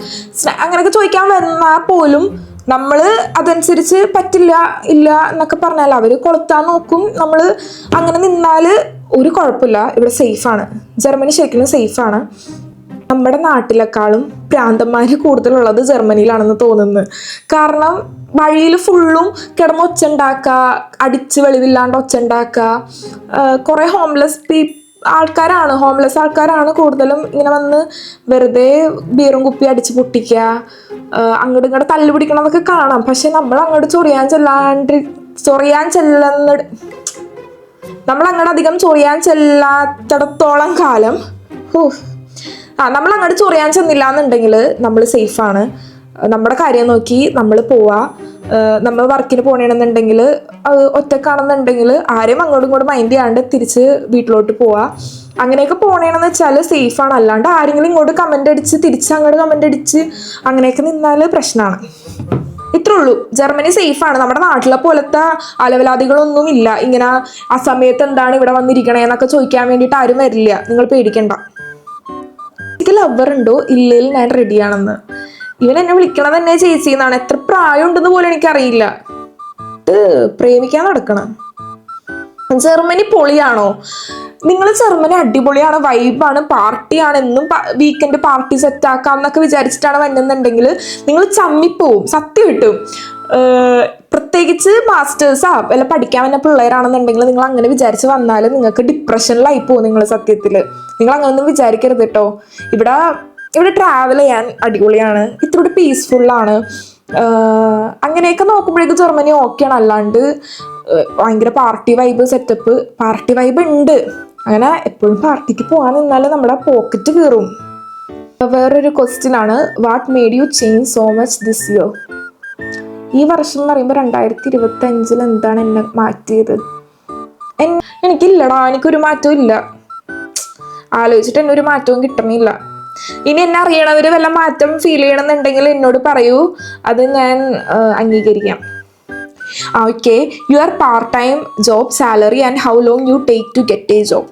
അങ്ങനെയൊക്കെ ചോദിക്കാൻ വന്നാൽ പോലും നമ്മൾ അതനുസരിച്ച് പറ്റില്ല ഇല്ല എന്നൊക്കെ പറഞ്ഞാൽ അവർ കൊളുത്താൻ നോക്കും. നമ്മൾ അങ്ങനെ നിന്നാൽ ഒരു കുഴപ്പമില്ല. ഇവിടെ സേഫാണ്. ജർമ്മനി ശരിക്കും സേഫാണ്. നമ്മുടെ നാട്ടിലേക്കാളും പ്രാന്തന്മാർ കൂടുതലുള്ളത് ജർമ്മനിയിലാണെന്ന് തോന്നുന്നത്. കാരണം വഴിയിൽ ഫുള്ളും കിടന്ന് ഒച്ചുണ്ടാക്കുക, അടിച്ച് വെളിവില്ലാണ്ട് ഒച്ചുണ്ടാക്കുക. കുറേ ഹോംലെസ് ആൾക്കാരാണ് കൂടുതലും ഇങ്ങനെ വന്ന് വെറുതെ ബീറും കുപ്പി അടിച്ച് പൊട്ടിക്കുക, അങ്ങോട്ട് ഇങ്ങോട്ട് തല്ലു പിടിക്കണമെന്നൊക്കെ കാണാം. പക്ഷെ നമ്മൾ അങ്ങോട്ട് നമ്മൾ അങ്ങോട്ട് അധികം ചൊറിയാൻ ചെല്ലാത്തിടത്തോളം കാലം നമ്മൾ അങ്ങോട്ട് ചൊറിയാൻ ചെന്നില്ല എന്നുണ്ടെങ്കിൽ നമ്മൾ സേഫാണ്. നമ്മുടെ കാര്യം നോക്കി നമ്മൾ പോവാ. നമ്മൾ വർക്കിന് പോകണമെന്നുണ്ടെങ്കിൽ ഒറ്റക്കാണെന്നുണ്ടെങ്കിൽ ആരെയും അങ്ങോട്ടും ഇങ്ങോട്ടും മൈൻഡ് ചെയ്യാണ്ട് തിരിച്ച് വീട്ടിലോട്ട് പോവാ. അങ്ങനെയൊക്കെ പോകണമെന്ന് വെച്ചാൽ സേഫാണ്. അല്ലാണ്ട് ആരെങ്കിലും ഇങ്ങോട്ട് കമൻ്റ് അടിച്ച് തിരിച്ച് അങ്ങോട്ട് കമൻ്റ് അടിച്ച് അങ്ങനെയൊക്കെ നിന്നാൽ പ്രശ്നമാണ്. ഇത്രേ ഉള്ളൂ. ജർമ്മനി സേഫാണ്. നമ്മുടെ നാട്ടിലെ പോലത്തെ അലവലാദികളൊന്നും ഇല്ല. ഇങ്ങനെ ആ സമയത്ത് എന്താണ് ഇവിടെ വന്നിരിക്കണേ എന്നൊക്കെ ചോദിക്കാൻ വേണ്ടിയിട്ട് ആരും വരില്ല. നിങ്ങൾ പേടിക്കണ്ട. എനിക്ക് ലവർ ഉണ്ടോ ഇല്ലെങ്കിൽ ഞാൻ റെഡിയാണെന്ന്. ഇവൻ എന്നെ വിളിക്കണത് തന്നെ ചേച്ചി എന്നാണ്. എത്ര പ്രായം ഉണ്ടെന്ന് പോലും എനിക്കറിയില്ല. പ്രേമിക്കാൻ നടക്കണം. ജർമ്മനി പൊളിയാണോ? നിങ്ങൾ ജർമ്മനി അടിപൊളിയാണ്, വൈബാണ്, പാർട്ടിയാണ്, എന്നും വീക്കെൻഡ് പാർട്ടി സെറ്റ് ആക്കാം എന്നൊക്കെ വിചാരിച്ചിട്ടാണ് വന്നെന്നുണ്ടെങ്കിൽ നിങ്ങൾ ചമ്മിപ്പോവും. സത്യം കിട്ടും. പ്രത്യേകിച്ച് മാസ്റ്റേഴ്സാ വല്ല പഠിക്കാൻ വന്ന പിള്ളേരാണെന്നുണ്ടെങ്കിൽ നിങ്ങൾ അങ്ങനെ വിചാരിച്ച് വന്നാൽ നിങ്ങൾക്ക് ഡിപ്രഷനിലായി പോകും. നിങ്ങൾ സത്യത്തിൽ നിങ്ങൾ അങ്ങനെയൊന്നും വിചാരിക്കരുത് കേട്ടോ. ഇവിടെ ട്രാവൽ ചെയ്യാൻ അടിപൊളിയാണ്, ഇത്തിരി പീസ്ഫുള്ളാണ്. അങ്ങനെയൊക്കെ നോക്കുമ്പോഴേക്കും ജർമ്മനി ഓക്കെയാണ്. അല്ലാണ്ട് ഭയങ്കര party vibe setup, party vibe ഉണ്ട്. അങ്ങനെ എപ്പോഴും പാർട്ടിക്ക് പോകാൻ നിന്നാൽ നമ്മുടെ പോക്കറ്റ് കീറും. വേറൊരു ക്വസ്റ്റ്യൻ ആണ്, what made U change so much this year? ഈ വർഷം എന്ന് പറയുമ്പോൾ 2025 എന്താണ് എന്നെ മാറ്റിയത്? എനിക്കില്ലടാ, എനിക്കൊരു മാറ്റവും ഇല്ല. ആലോചിച്ചിട്ട് എന്നെ ഒരു മാറ്റവും കിട്ടണില്ല. ഇനി എന്നെ അറിയണവർ വല്ല മാറ്റം ഫീൽ ചെയ്യണമെന്നുണ്ടെങ്കിൽ എന്നോട് പറയൂ, അത് ഞാൻ അംഗീകരിക്കാം. Okay, your part time job salary and how long you take to get a job?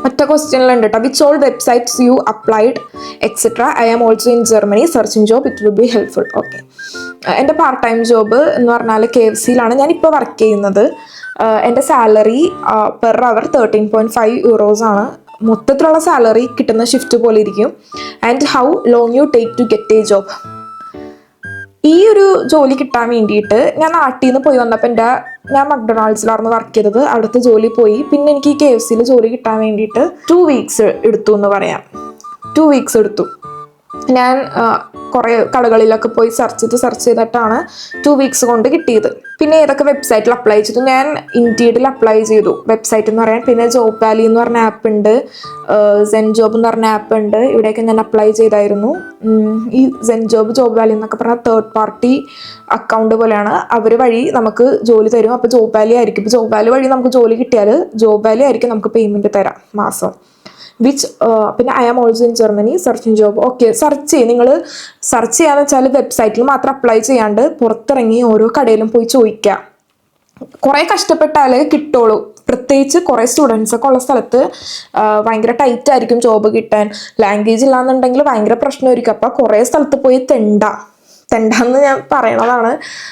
ഒറ്റ ക്വസ്റ്റ്യനിലുണ്ട് കേട്ടോ. Which all websites you applied etcetera? I am also in Germany searching job, it will be helpful. Okay, എൻ്റെ part time job എന്ന് പറഞ്ഞാൽ KFC-യിലാണ് ഞാനിപ്പോൾ work ചെയ്യുന്നത്. എൻ്റെ salary per hour 13.5 euros ആണ്. മൊത്തത്തിലുള്ള സാലറി കിട്ടുന്ന ഷിഫ്റ്റ് പോലെ ഇരിക്കും. And how long you take to get a job? ഈ ഒരു ജോലി കിട്ടാൻ വേണ്ടിയിട്ട് ഞാൻ നാട്ടിൽ നിന്ന് പോയി വന്നപ്പോൾ ഞാൻ മക്ഡൊണാൾഡ്സിലായിരുന്നു വർക്ക് ചെയ്തത്. അവിടുത്തെ ജോലി പോയി. പിന്നെ എനിക്ക് KFC-യിൽ ജോലി കിട്ടാൻ വേണ്ടിയിട്ട് 2 weeks എടുത്തു എന്ന് പറയാം. 2 weeks എടുത്തു. ഞാൻ കുറേ കടകളിലൊക്കെ പോയി സെർച്ച് ചെയ്തിട്ടാണ് 2 weeks കൊണ്ട് കിട്ടിയത്. പിന്നെ ഏതൊക്കെ വെബ്സൈറ്റിൽ അപ്ലൈ ചെയ്തു? ഞാൻ ഇൻഡീഡിൽ അപ്ലൈ ചെയ്തു, വെബ്സൈറ്റ് എന്ന് പറയാൻ. പിന്നെ ജോബ് വാലി എന്ന് പറഞ്ഞ ആപ്പ് ഉണ്ട്, സെൻ ജോബ് എന്ന് പറഞ്ഞ ആപ്പ് ഉണ്ട്. ഇവിടെയൊക്കെ ഞാൻ അപ്ലൈ ചെയ്തായിരുന്നു. ഈ സെൻ ജോബ് വാലി എന്നൊക്കെ പറഞ്ഞാൽ തേർഡ് പാർട്ടി അക്കൗണ്ട് പോലെയാണ്. അവർ വഴി നമുക്ക് ജോലി തരും. അപ്പോൾ ജോബ് വാലി ആയിരിക്കും. ഇപ്പോൾ ജോബ് വാലി വഴി നമുക്ക് ജോലി കിട്ടിയാൽ ജോബ് വാലി ആയിരിക്കും നമുക്ക് പേയ്മെൻറ്റ് തരാം മാസം. പിന്നെ I am also in Germany searching job. Okay, നിങ്ങൾ സെർച്ച് ചെയ്യാന്ന് വെച്ചാൽ വെബ്സൈറ്റിൽ മാത്രം അപ്ലൈ ചെയ്യാണ്ട് പുറത്തിറങ്ങി ഓരോ കടയിലും പോയി ചോദിക്കുക. കുറേ കഷ്ടപ്പെട്ടാലേ കിട്ടുള്ളൂ. പ്രത്യേകിച്ച് കുറേ സ്റ്റുഡൻസ് ഒക്കെ ഉള്ള സ്ഥലത്ത് ഭയങ്കര ടൈറ്റ് ആയിരിക്കും ജോബ് കിട്ടാൻ. ലാംഗ്വേജ് ഇല്ലാന്നുണ്ടെങ്കിൽ ഭയങ്കര പ്രശ്നമായിരിക്കും. അപ്പോൾ കുറേ സ്ഥലത്ത് പോയി തെണ്ടെന്ന് ഞാൻ പറയണതാണ്.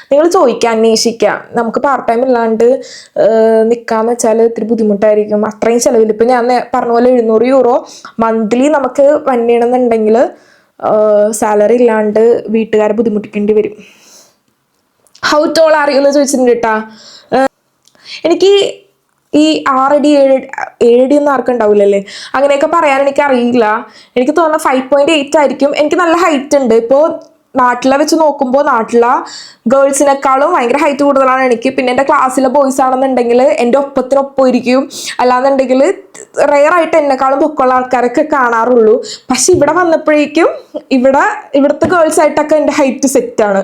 നിങ്ങൾ ചോദിക്കുക, അന്വേഷിക്കുക. നമുക്ക് പാർട്ട് ടൈം ഇല്ലാണ്ട് നിൽക്കാന്ന് വെച്ചാൽ ഇത്തിരി ബുദ്ധിമുട്ടായിരിക്കും. അത്രയും ചിലവില്ല. ഇപ്പം ഞാൻ പറഞ്ഞ പോലെ 700 euro മന്ത്ലി നമുക്ക് വന്നിടണമെന്നുണ്ടെങ്കിൽ സാലറി ഇല്ലാണ്ട് വീട്ടുകാരെ ബുദ്ധിമുട്ടിക്കേണ്ടി വരും. ഹൗ ടോൾ അറിയുമെന്ന് ചോദിച്ചിട്ടുണ്ട് കേട്ടാ. എനിക്ക് ഈ 6 അടി 7 അടി ഒന്നും ആർക്കും ഉണ്ടാവില്ലല്ലേ, അങ്ങനെയൊക്കെ പറയാൻ എനിക്കറിയില്ല. എനിക്ക് തോന്നുന്നത് 5.8 ആയിരിക്കും. എനിക്ക് നല്ല ഹൈറ്റ് ഉണ്ട്. ഇപ്പോൾ നാട്ടിലെ വെച്ച് നോക്കുമ്പോൾ നാട്ടിലെ ഗേൾസിനേക്കാളും ഭയങ്കര ഹൈറ്റ് കൂടുതലാണ് എനിക്ക്. പിന്നെ എൻ്റെ ക്ലാസ്സിലെ ബോയ്സ് ആണെന്നുണ്ടെങ്കിൽ എൻ്റെ ഒപ്പത്തിനൊപ്പം ഇരിക്കും. അല്ലാന്നുണ്ടെങ്കിൽ റെയറായിട്ട് എന്നെക്കാളും പൊക്കമുള്ള ആൾക്കാരൊക്കെ കാണാറുള്ളൂ. പക്ഷെ ഇവിടെ വന്നപ്പോഴേക്കും ഇവിടുത്തെ ഗേൾസായിട്ടൊക്കെ എൻ്റെ ഹൈറ്റ് സെറ്റാണ്.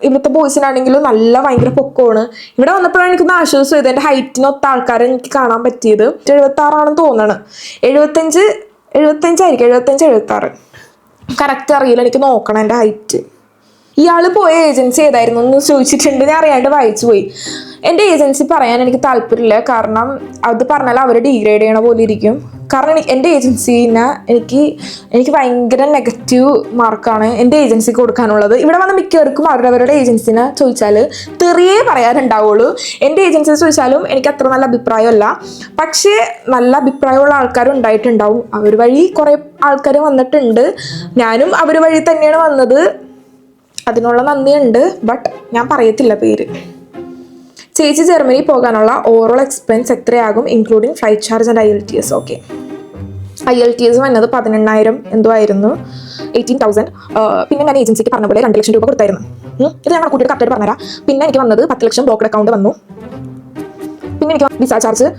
ഇവിടുത്തെ ബോയ്സിനാണെങ്കിലും നല്ല ഭയങ്കര പൊക്കമാണ്. ഇവിടെ വന്നപ്പോഴാണ് എനിക്കൊന്ന് ആശ്വാസം ചെയ്ത് എൻ്റെ ഹൈറ്റിനൊത്ത ആൾക്കാരെ എനിക്ക് കാണാൻ പറ്റിയത്. 76 ആണെന്ന് തോന്നണം. 75 ആയിരിക്കും, 76 കറക്റ്റ് അറിയില്ല. എനിക്ക് നോക്കണം എൻ്റെ ഹൈറ്റ്. ഇയാൾ പോയ ഏജൻസി ഏതായിരുന്നു എന്ന് ചോദിച്ചിട്ടുണ്ട്. ഞാൻ അറിയാണ്ട് വായിച്ചു പോയി. എൻ്റെ ഏജൻസി പറയാൻ എനിക്ക് താല്പര്യമില്ല. കാരണം അത് പറഞ്ഞാൽ അവർ ഡീഗ്രേഡ് ചെയ്യണ പോലെ ഇരിക്കും. കാരണം എൻ്റെ ഏജൻസീനെ എനിക്ക് ഭയങ്കര നെഗറ്റീവ് മാർക്കാണ് എൻ്റെ ഏജൻസിക്ക് കൊടുക്കാനുള്ളത്. ഇവിടെ വന്ന മിക്കവർക്കും അവരവരുടെ ഏജൻസിനെ ചോദിച്ചാൽ തെറിയേ പറയാനുണ്ടാവുള്ളൂ. എൻ്റെ ഏജൻസിനെ ചോദിച്ചാലും എനിക്ക് അത്ര നല്ല അഭിപ്രായമല്ല. പക്ഷേ നല്ല അഭിപ്രായമുള്ള ആൾക്കാരും ഉണ്ടായിട്ടുണ്ടാവും. അവർ വഴി കുറേ ആൾക്കാർ വന്നിട്ടുണ്ട്. ഞാനും അവർ വഴി തന്നെയാണ് വന്നത്. അതിനുള്ള നന്ദിയുണ്ട്. ബട്ട് ഞാൻ പറയത്തില്ല പേര്. ചേച്ചി ജർമ്മനി പോകാനുള്ള ഓവറോൾ എക്സ്പെൻസ് എത്രയാകും including flight charge and IELTS? Okay, IELTS വന്നത് 18,000 എന്തോ ആയിരുന്നു, 18,000. പിന്നെ ഞാൻ ഏജൻസിക്ക് പറഞ്ഞ പോലെ 2 ലക്ഷം രൂപ കൊടുത്തായിരുന്നു. ഇത് ഞങ്ങൾ കൂട്ടിയിട്ട് കറക്റ്റായിട്ട് പറഞ്ഞുതരാം. പിന്നെ എനിക്ക് വന്നത് 10 ലക്ഷം ബ്ലോക്കഡ് അക്കൗണ്ട് വന്നു. പിന്നെ എനിക്ക് വിസ ചാർജ്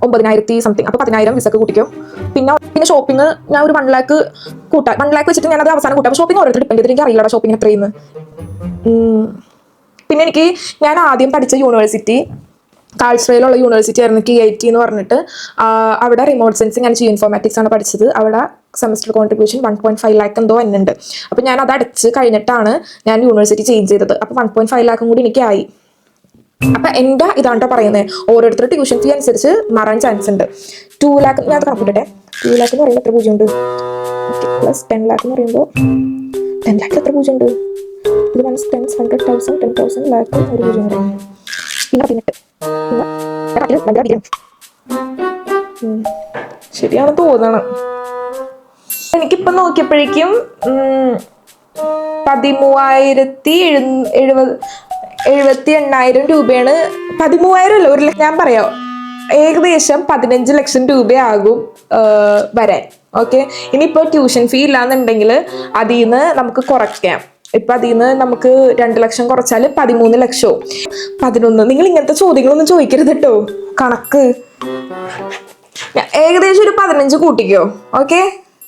9,000 സംതിങ്. അപ്പോൾ 10,000 വിസക്ക് കൂട്ടിക്കും. പിന്നെ ഷോപ്പിംഗ് ഞാൻ ഒരു 1 lakh കൂട്ടാം. 1 lakh വെച്ചിട്ട് ഞാനത് അവസാനം കൂട്ടാം. ഷോപ്പിംഗ് ഓരോരുത്തർ ഡിപ്പെൻഡ് ചെയ്തിട്ട് എനിക്ക് അറിയില്ല ഷോപ്പിംഗ് എത്രയെന്ന്. പിന്നെ ഞാൻ ആദ്യം പഠിച്ച യൂണിവേഴ്സിറ്റി കാൾസ്ട്രയിലുള്ള യൂണിവേഴ്സിറ്റി ആയിരുന്നു, KIT എന്ന് പറഞ്ഞിട്ട്. അവിടെ remote sensing and Jio informatics ആണ് പഠിച്ചത്. അവിടെ സെമസ്റ്റർ കോൺട്രിബ്യൂഷൻ 1.5 lakh എന്തോ എന്നുണ്ട്. അപ്പോൾ ഞാൻ അത് അടച്ച് കഴിഞ്ഞിട്ടാണ് ഞാൻ യൂണിവേഴ്സിറ്റി ചേഞ്ച് ചെയ്തത്. അപ്പോൾ 1.5 lakh കൂടി എനിക്കായി. അപ്പം എൻ്റെ ഇതാണ്ടോ പറയുന്നത്, ഓരോരുത്തരുടെ ട്യൂഷൻ ഫീ അനുസരിച്ച് മാറാൻ ചാൻസ് ഉണ്ട്. 2 lakh ഞാൻ അത് കണക്കിട്ടെ. 2 lakh എന്ന് പറയുമ്പോൾ എത്ര പൂജ്യം ഉണ്ട്, പ്ലസ് 10 lakh എന്ന് പറയുമ്പോൾ 10 lakh എത്ര പൂജ്യം ഉണ്ട്, ഇത് 100,000 100,000 10,000 lakh ഒരു പൂജ്യം ഉണ്ട്. ശരിയാണ് തോന്നണം. എനിക്കിപ്പം നോക്കിയപ്പോഴേക്കും 13,78,000 രൂപയാണ്. 13,000 അല്ല, 1 ലക്ഷം. ഞാൻ പറയാം, ഏകദേശം 15 ലക്ഷം രൂപയാകും വരാൻ. ഓക്കെ, ഇനിയിപ്പോൾ ട്യൂഷൻ ഫീ ഇല്ലാന്നുണ്ടെങ്കിൽ അതിൽ നിന്ന് നമുക്ക് കുറയ്ക്കാം. ഇപ്പം അതിൽ നിന്ന് നമുക്ക് 2 ലക്ഷം കുറച്ചാൽ 13 ലക്ഷവും 11. നിങ്ങൾ ഇങ്ങനത്തെ ചോദ്യങ്ങളൊന്നും ചോദിക്കരുത് കേട്ടോ. കണക്ക് ഏകദേശം ഒരു 15 കൂട്ടിക്കോ. ഓക്കെ,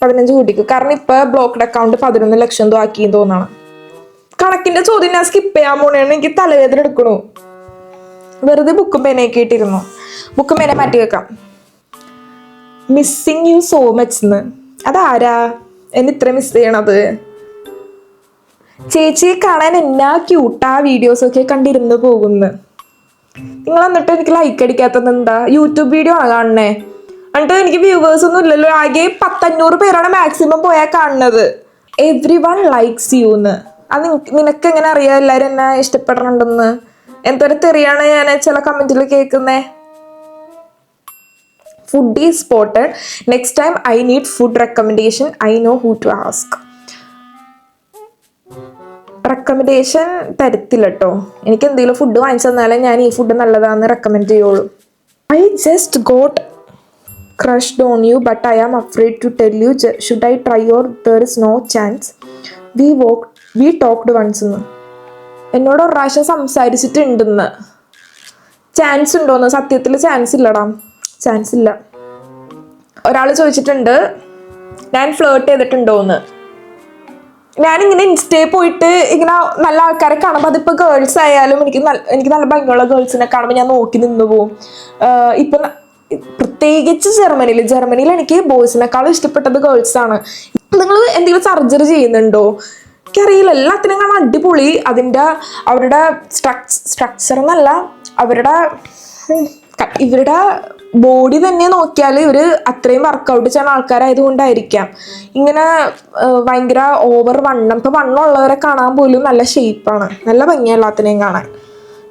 15 കൂട്ടിക്കോ. കാരണം ഇപ്പം ബ്ലോക്ക്ഡ് അക്കൗണ്ട് 11 ലക്ഷം എന്തോ ആക്കിയെന്ന് തോന്നണം. കണക്കിന്റെ ചോദ്യം ഞാൻ സ്കിപ്പ് ചെയ്യാൻ പോണേന്ന് എനിക്ക് തലവേദന എടുക്കണു. വെറുതെ ബുക്കും പേനയൊക്കെ ഇട്ടിരുന്നു. ബുക്കും പേന മാറ്റി വെക്കാം. മിസ്സിങ് യു സോ മച്ച് എന്ന് അതാരാ എന്നെ ഇത്ര മിസ് ചെയ്യണത്? ചേച്ചിയെ കാണാൻ എന്നാ ക്യൂട്ടാ വീഡിയോസൊക്കെ കണ്ടിരുന്ന് പോകുന്നു. നിങ്ങൾ എന്നിട്ട് എനിക്ക് ലൈക്ക് അടിക്കാത്തത് എന്താ? യൂട്യൂബ് വീഡിയോ ആണ് കാണണേ. എന്നിട്ട് എനിക്ക് വ്യൂവേഴ്സ് ഒന്നും ഇല്ലല്ലോ. ആകെ 100-500 പേരാണ് മാക്സിമം പോയാൽ കാണുന്നത്. എവ്രി1 ലൈക്സ് യു എന്ന്. അത് നിനക്ക് എങ്ങനെ അറിയാം എല്ലാവരും എന്നെ ഇഷ്ടപ്പെടണുണ്ടെന്ന്? എന്തൊരു തെറിയാണ് ഞാൻ ചില കമന്റിൽ കേൾക്കുന്നേ. Food is spotted. Next time I need food recommendation. I know who to ask. Recommendation തരത്തില്ല കേട്ടോ. എനിക്ക് എന്തെങ്കിലും ഫുഡ് വാങ്ങിച്ചു തന്നാലേ ഞാൻ ഈ ഫുഡ് നല്ലതാണെന്ന് റെക്കമെൻഡ് ചെയ്യുള്ളൂ. I just got crushed on you but I am afraid to tell you. Should I try or there is no chance? We talked once എന്ന്. എന്നോട് ഒരു പ്രാവശ്യം സംസാരിച്ചിട്ടുണ്ടെന്ന്. ചാൻസ് ഉണ്ടോന്ന്? സത്യത്തിൽ ചാൻസ് ഇല്ലടാ, ചാൻസ് ഇല്ല. ഒരാൾ ചോദിച്ചിട്ടുണ്ട് ഞാൻ ഫ്ലേർട്ട് ചെയ്തിട്ടുണ്ടോന്ന്. ഞാനിങ്ങനെ ഇൻസ്റ്റയിൽ പോയിട്ട് ഇങ്ങനെ നല്ല ആൾക്കാരെ കാണുമ്പോൾ, അതിപ്പോൾ ഗേൾസ് ആയാലും എനിക്ക് നല്ല ഭംഗിയുള്ള ഗേൾസിനെ കാണുമ്പോൾ ഞാൻ നോക്കി നിന്ന് പോവും. ഇപ്പം പ്രത്യേകിച്ച് ജർമ്മനിയിൽ എനിക്ക് ബോയ്സിനേക്കാളും ഇഷ്ടപ്പെട്ടത് ഗേൾസാണ്. നിങ്ങൾ എന്തെങ്കിലും സർജറി ചെയ്യുന്നുണ്ടോ? എനിക്കറിയില്ല. എല്ലാത്തിനും കാണാൻ അടിപൊളി. അവരുടെ സ്ട്രക്ചർ എന്നല്ല, ഇവരുടെ ബോഡി തന്നെ നോക്കിയാൽ ഇവർ അത്രയും വർക്കൗട്ട് ചെയ്യുന്ന ആൾക്കാരായതുകൊണ്ടായിരിക്കാം ഇങ്ങനെ ഭയങ്കര ഓവർ വണ്ണം. ഇപ്പം വണ്ണമുള്ളവരെ കാണാൻ പോലും നല്ല ഷേപ്പാണ്, നല്ല ഭംഗിയാണ് എല്ലാത്തിനെയും കാണാൻ.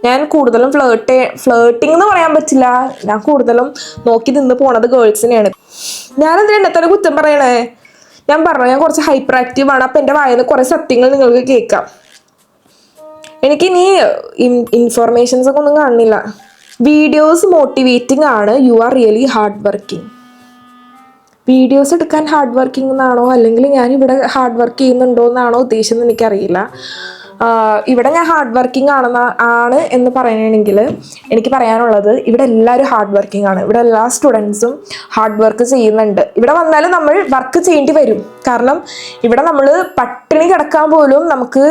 ഞാൻ കൂടുതലും ഫ്ലേർട്ടിങ് എന്ന് പറയാൻ പറ്റില്ല, ഞാൻ കൂടുതലും നോക്കി നിന്ന് പോണത് ഗേൾസിനെയാണ്. ഞാനെന്തിനാ എന്നെ തന്നെ കുറ്റം പറയണേ? ഞാൻ പറഞ്ഞു ഞാൻ കുറച്ച് ഹൈപ്പർ ആക്റ്റീവ് ആണ്. അപ്പം എൻ്റെ വായന കുറേ സത്യങ്ങൾ നിങ്ങൾക്ക് കേൾക്കാം. എനിക്കിനി ഇൻഫോർമേഷൻസ് ഒക്കെ ഒന്നും കാണുന്നില്ല. വീഡിയോസ് മോട്ടിവേറ്റിംഗ് ആണ്. You are really hard working. Videos എടുക്കാൻ ഹാർഡ് വർക്കിംഗ് എന്നാണോ, അല്ലെങ്കിൽ ഞാൻ ഇവിടെ ഹാർഡ് വർക്ക് ചെയ്യുന്നുണ്ടോ എന്നാണോ ഉദ്ദേശിച്ചതെന്ന് എനിക്കറിയില്ല. ഇവിടെ ഞാൻ ഹാർഡ് വർക്കിംഗ് ആണ് എന്ന് പറയണമെങ്കിൽ എനിക്ക് പറയാനുള്ളത്, ഇവിടെ എല്ലാവരും ഹാർഡ് വർക്കിംഗ് ആണ്. ഇവിടെ എല്ലാ സ്റ്റുഡൻസും ഹാർഡ് വർക്ക് ചെയ്യുന്നുണ്ട്. ഇവിടെ വന്നാലും നമ്മൾ വർക്ക് ചെയ്യേണ്ടി വരും. കാരണം ഇവിടെ നമ്മൾ പട്ടിണി കിടക്കാൻ പോലും നമുക്ക്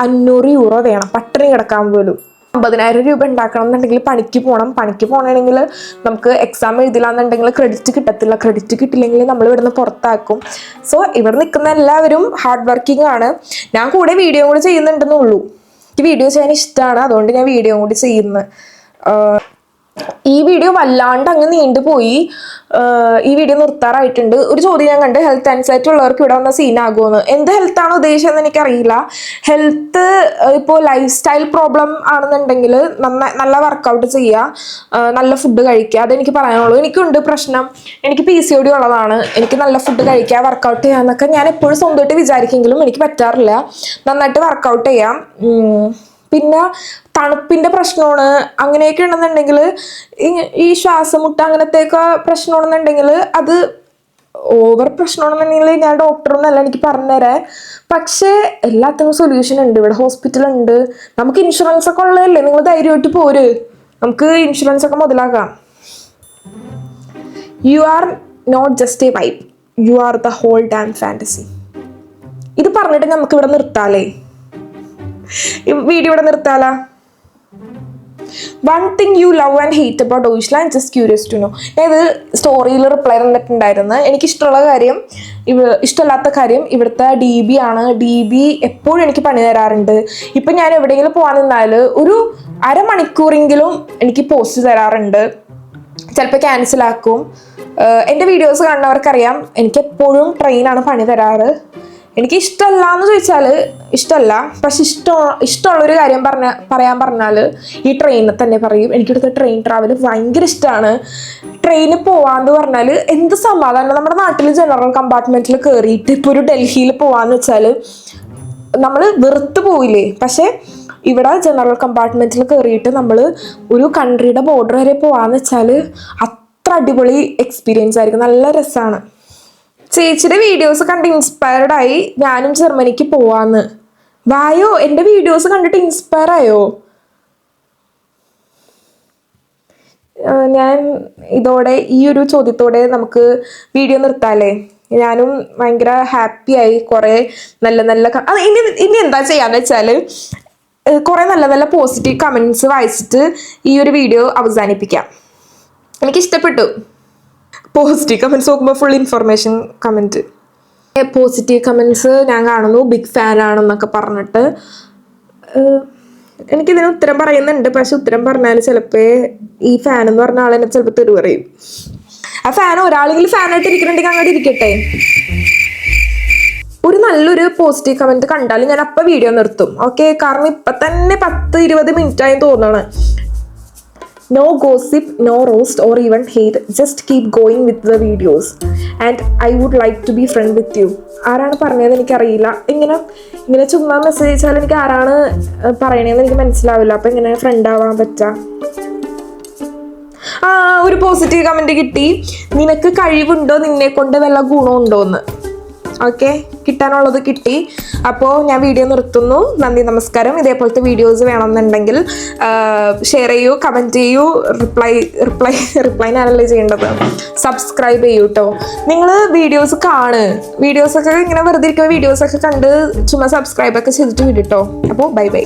500 euro വേണം. പട്ടിണി കിടക്കാൻ പോലും 50,000 രൂപ ഉണ്ടാക്കണം എന്നുണ്ടെങ്കിൽ പണിക്ക് പോകണമെങ്കിൽ നമുക്ക് എക്സാം എഴുതില്ലാന്നുണ്ടെങ്കിൽ ക്രെഡിറ്റ് കിട്ടത്തില്ല. ക്രെഡിറ്റ് കിട്ടില്ലെങ്കിൽ നമ്മൾ ഇവിടുന്ന് പുറത്താക്കും. സോ ഇവിടെ നിൽക്കുന്ന എല്ലാവരും ഹാർഡ് വർക്കിംഗ് ആണ്. ഞാൻ കൂടെ വീഡിയോ കൂടി ചെയ്യുന്നുണ്ടെന്നുള്ളൂ. എനിക്ക് വീഡിയോ ചെയ്യാൻ ഇഷ്ടമാണ്, അതുകൊണ്ട് ഞാൻ വീഡിയോ കൂടി ചെയ്യുന്നത്. ഈ വീഡിയോ വല്ലാണ്ട് അങ്ങ് നീണ്ടുപോയി. ഈ വീഡിയോ നിർത്താറായിട്ടുണ്ട്. ഒരു ചോദ്യം ഞാൻ കണ്ട്, ഹെൽത്ത് ആൻസൈറ്റി ഉള്ളവർക്ക് ഇവിടെ വന്ന സീനാകുമെന്ന്. എന്ത് ഹെൽത്താണ് ഉദ്ദേശിച്ചതെന്ന് എനിക്കറിയില്ല. ഹെൽത്ത് ഇപ്പോൾ ലൈഫ് സ്റ്റൈൽ പ്രോബ്ലം ആണെന്നുണ്ടെങ്കിൽ നല്ല വർക്കൗട്ട് ചെയ്യുക, നല്ല ഫുഡ് കഴിക്കുക, അതെനിക്ക് പറയാനുള്ളൂ. എനിക്കുണ്ട് പ്രശ്നം, എനിക്ക് PCOD ഉള്ളതാണ്. എനിക്ക് നല്ല ഫുഡ് കഴിക്കുക, വർക്കൗട്ട് ചെയ്യുക എന്നൊക്കെ ഞാൻ എപ്പോഴും സ്വന്തമായിട്ട് വിചാരിക്കെങ്കിലും എനിക്ക് പറ്റാറില്ല. നന്നായിട്ട് വർക്കൗട്ട് ചെയ്യാം. പിന്നെ തണുപ്പിൻ്റെ പ്രശ്നമാണ്, അങ്ങനെയൊക്കെ ഉണ്ടെന്നുണ്ടെങ്കിൽ ഈ ശ്വാസമുട്ട അങ്ങനത്തെയൊക്കെ പ്രശ്നമാണെന്നുണ്ടെങ്കിൽ, അത് ഓവർ പ്രശ്നമാണെന്നുണ്ടെങ്കിൽ ഞാൻ ഡോക്ടറൊന്നല്ല എനിക്ക് പറഞ്ഞുതരാൻ. പക്ഷേ എല്ലാത്തിനും സൊല്യൂഷൻ ഉണ്ട്. ഇവിടെ ഹോസ്പിറ്റലുണ്ട്, നമുക്ക് ഇൻഷുറൻസ് ഒക്കെ ഉള്ളതല്ലേ. നിങ്ങൾ ധൈര്യമായിട്ട് പോര്, നമുക്ക് ഇൻഷുറൻസ് ഒക്കെ മുതലാക്കാം. You are not just a vibe, you are the whole damn fantasy. ഇത് പറഞ്ഞിട്ട് നമുക്ക് ഇവിടെ നിർത്താലേ, വീഡിയോ ഇവിടെ നിർത്താലാ. One thing you love and hate about Oishla, and just curious to know. ഞാൻ ഇത് സ്റ്റോറിയിൽ റിപ്ലൈ തന്നിട്ടുണ്ടായിരുന്നു. എനിക്കിഷ്ടമുള്ള കാര്യം, ഇഷ്ടമല്ലാത്ത കാര്യം ഇവിടുത്തെ DB ആണ്. DB എപ്പോഴും എനിക്ക് പണി തരാറുണ്ട്. ഇപ്പം ഞാൻ എവിടെയെങ്കിലും പോകാൻ നിന്നാൽ ഒരു അരമണിക്കൂറെങ്കിലും എനിക്ക് പോസ്റ്റ് തരാറുണ്ട്. ചിലപ്പോൾ ക്യാൻസൽ ആക്കും. എൻ്റെ വീഡിയോസ് കാണുന്നവർക്കറിയാം, എനിക്ക് എപ്പോഴും ട്രെയിനാണ് പണി തരാറ്. എനിക്ക് ഇഷ്ടമല്ല എന്ന് ചോദിച്ചാൽ ഇഷ്ടമല്ല, പക്ഷെ ഇഷ്ടമുള്ളൊരു കാര്യം പറയാൻ പറഞ്ഞാൽ ഈ ട്രെയിനിൽ തന്നെ പറയും. എനിക്കിവിടുത്തെ ട്രെയിൻ ട്രാവൽ ഭയങ്കര ഇഷ്ടമാണ്. ട്രെയിനിൽ പോവാന്ന് പറഞ്ഞാൽ എന്ത് സമാധാനം. നമ്മുടെ നാട്ടിൽ ജനറൽ കമ്പാർട്ട്മെൻറ്റിൽ കയറിയിട്ട് ഇപ്പോൾ ഒരു ഡൽഹിയിൽ പോവാന്ന് വെച്ചാൽ നമ്മൾ വെറുത്ത് പോയില്ലേ. പക്ഷേ ഇവിടെ ജനറൽ കമ്പാർട്ട്മെൻറ്റിൽ കയറിയിട്ട് നമ്മൾ ഒരു കൺട്രിയുടെ ബോർഡർ വരെ പോവാന്ന് വെച്ചാൽ അത്ര അടിപൊളി എക്സ്പീരിയൻസ് ആയിരിക്കും. നല്ല രസമാണ്. ചേച്ചിയുടെ വീഡിയോസ് കണ്ട് ഇൻസ്പയർഡ് ആയി ഞാനും ജർമ്മനിക്ക് പോവാന്ന്. വായോ, എൻ്റെ വീഡിയോസ് കണ്ടിട്ട് ഇൻസ്പയർ ആയോ? ഞാൻ ഇതോടെ ഈ ഒരു ചോദ്യത്തോടെ നമുക്ക് വീഡിയോ നിർത്താല്ലേ. ഞാനും ഭയങ്കര ഹാപ്പിയായി. കുറേ നല്ല നല്ല ഇനി എന്താ ചെയ്യാന്ന് വെച്ചാൽ കുറേ നല്ല നല്ല പോസിറ്റീവ് കമൻറ്റ്സ് വായിച്ചിട്ട് ഈ ഒരു വീഡിയോ അവസാനിപ്പിക്കാം. എനിക്കിഷ്ടപ്പെട്ടു. പോസിറ്റീവ് കമൻറ്റ്സ് നോക്കുമ്പോൾ full information comment. Positive comments ഞാൻ കാണുന്നു, ബിഗ് ഫാൻ ആണെന്നൊക്കെ പറഞ്ഞിട്ട്. എനിക്കിതിന് ഉത്തരം പറയുന്നുണ്ട്, പക്ഷെ ഉത്തരം പറഞ്ഞാൽ ചിലപ്പോൾ ഈ ഫാൻ എന്ന് പറഞ്ഞ ആളെന്നെ ചിലപ്പോൾ തെറി പറയും. ആ ഫാൻ ഒരാളെങ്കിലും ഫാനായിട്ട് ഇരിക്കുന്നുണ്ടെങ്കിൽ അങ്ങോട്ട് ഇരിക്കട്ടെ. ഒരു നല്ലൊരു പോസിറ്റീവ് കമൻറ്റ് കണ്ടാലും ഞാൻ അപ്പം വീഡിയോ നിർത്തും. ഓക്കെ, കാരണം ഇപ്പം തന്നെ 10-20 മിനിറ്റായി തോന്നണം. No gossip, no roast or even hate. Just keep going with the videos. And I would like to be friend with you. ആരാണ് പറഞ്ഞത് എനിക്കറിയില്ല. ഇങ്ങനെ ചുമ്മാ മെസ്സേജ് അയച്ചാൽ എനിക്ക് ആരാണ് പറയണതെന്ന് എനിക്ക് മനസ്സിലാവില്ല. അപ്പം ഇങ്ങനെ ഫ്രണ്ട് ആവാൻ പറ്റാ. ഒരു പോസിറ്റീവ് കമൻറ്റ് കിട്ടി. നിനക്ക് കഴിവുണ്ടോ, നിന്നെ കൊണ്ട് വല്ല ഗുണമുണ്ടോന്ന്. ഓക്കെ, കിട്ടാനുള്ളത് കിട്ടി. അപ്പോൾ ഞാൻ വീഡിയോ നിർത്തുന്നു. നന്ദി, നമസ്കാരം. ഇതേപോലത്തെ വീഡിയോസ് വേണമെന്നുണ്ടെങ്കിൽ ഷെയർ ചെയ്യൂ, കമൻറ്റ് ചെയ്യൂ. റിപ്ലൈ ഞാനല്ലേ ചെയ്യേണ്ടത്. സബ്സ്ക്രൈബ് ചെയ്യൂ കേട്ടോ. നിങ്ങൾ വീഡിയോസൊക്കെ ഇങ്ങനെ വെറുതെ ഇരിക്കുന്ന വീഡിയോസൊക്കെ കണ്ട് ചുമ്മാ സബ്സ്ക്രൈബൊക്കെ ചെയ്തിട്ട് വിടും കേട്ടോ. അപ്പോൾ ബൈ.